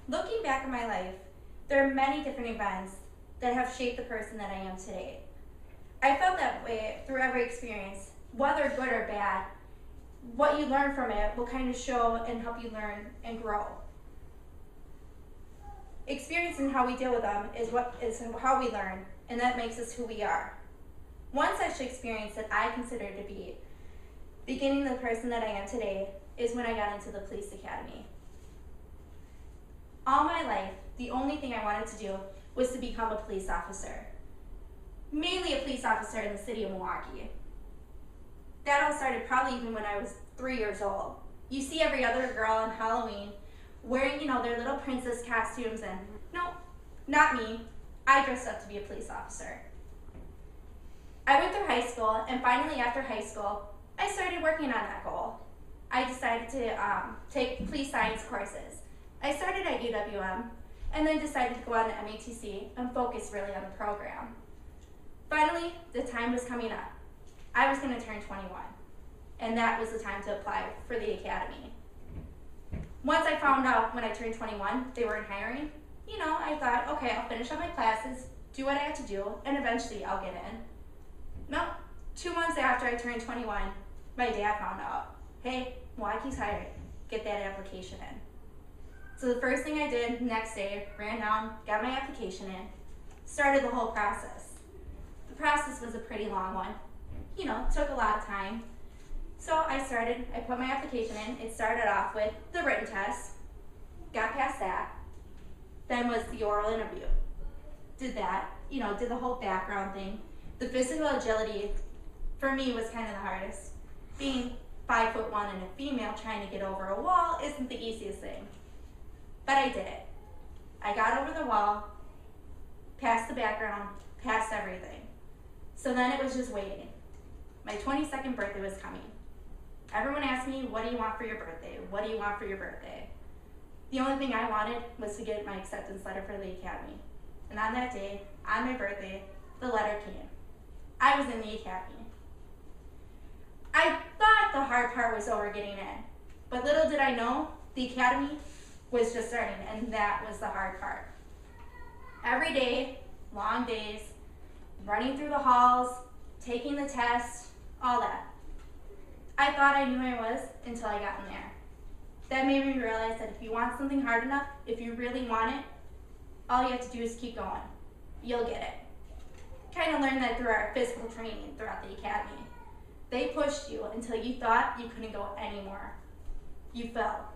Looking back at my life, there are many different events that have shaped the person that I am today. I felt that way through every experience, whether good or bad. What you learn from it will kind of show and help you learn and grow. Experience and how we deal with them is how we learn, and that makes us who we are. One such experience that I consider to be beginning the person that I am today is when I got into the police academy. All my life, the only thing I wanted to do was to become a police officer. Mainly a police officer in the city of Milwaukee. That all started probably even when I was 3 years old. You see every other girl on Halloween wearing, their little princess costumes, and no, not me. I dressed up to be a police officer. I went through high school, and finally after high school, I started working on that goal. I decided to take police science courses. I started at UWM, and then decided to go on to MATC and focus really on the program. Finally, the time was coming up. I was going to turn 21, and that was the time to apply for the academy. Once I found out when I turned 21 they weren't hiring, I thought, okay, I'll finish up my classes, do what I have to do, and eventually I'll get in. No, 2 months after I turned 21, my dad found out, hey, Milwaukee's hiring, get that application in. So the first thing I did next day, ran down, got my application in, started the whole process. The process was a pretty long one. Took a lot of time. So I put my application in. It started off with the written test, got past that, then was the oral interview. Did that, did the whole background thing. The physical agility, for me, was kind of the hardest. Being 5'1" and a female trying to get over a wall isn't the easiest thing. But I did it. I got over the wall, passed the background, passed everything. So then it was just waiting. My 22nd birthday was coming. Everyone asked me, what do you want for your birthday? What do you want for your birthday? The only thing I wanted was to get my acceptance letter for the academy. And on that day, on my birthday, the letter came. I was in the academy. I thought the hard part was over getting in, but little did I know, the academy was just starting, and that was the hard part. Every day, long days, running through the halls, taking the test, all that. I thought I knew I was until I got in there. That made me realize that if you want something hard enough, if you really want it, all you have to do is keep going. You'll get it. Kind of learned that through our physical training throughout the academy. They pushed you until you thought you couldn't go anymore. You fell.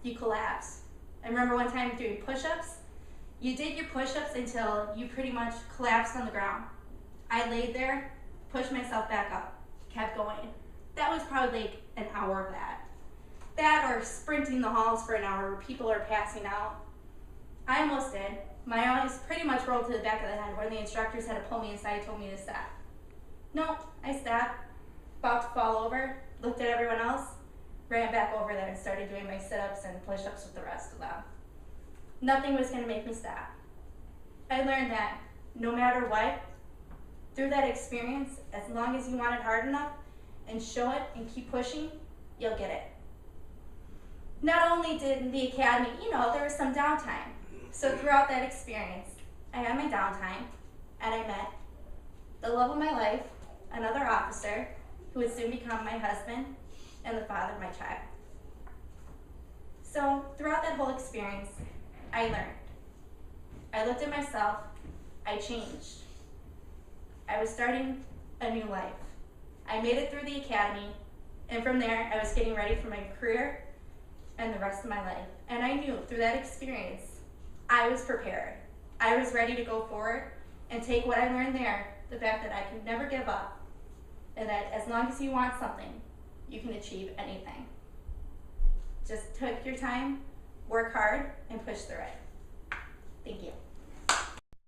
You collapsed. I remember one time doing push-ups. You did your push-ups until you pretty much collapsed on the ground. I laid there, pushed myself back up, kept going. That was probably like an hour of that. That or sprinting the halls for an hour where people are passing out. I almost did. My eyes pretty much rolled to the back of the head where the instructors had to pull me aside and told me to stop. No, I stopped, about to fall over, looked at everyone else, ran back over there and started doing my sit-ups and push-ups with the rest of them. Nothing was going to make me stop. I learned that no matter what, through that experience, as long as you want it hard enough and show it and keep pushing, you'll get it. Not only did the academy, there was some downtime. So throughout that experience, I had my downtime, and I met the love of my life, another officer, who would soon become my husband and the father of my child. So throughout that whole experience, I learned. I looked at myself, I changed. I was starting a new life. I made it through the academy, and from there, I was getting ready for my career and the rest of my life. And I knew through that experience, I was prepared. I was ready to go forward and take what I learned there, the fact that I can never give up, and that as long as you want something, you can achieve anything. Just take your time, work hard, and push through it. Thank you.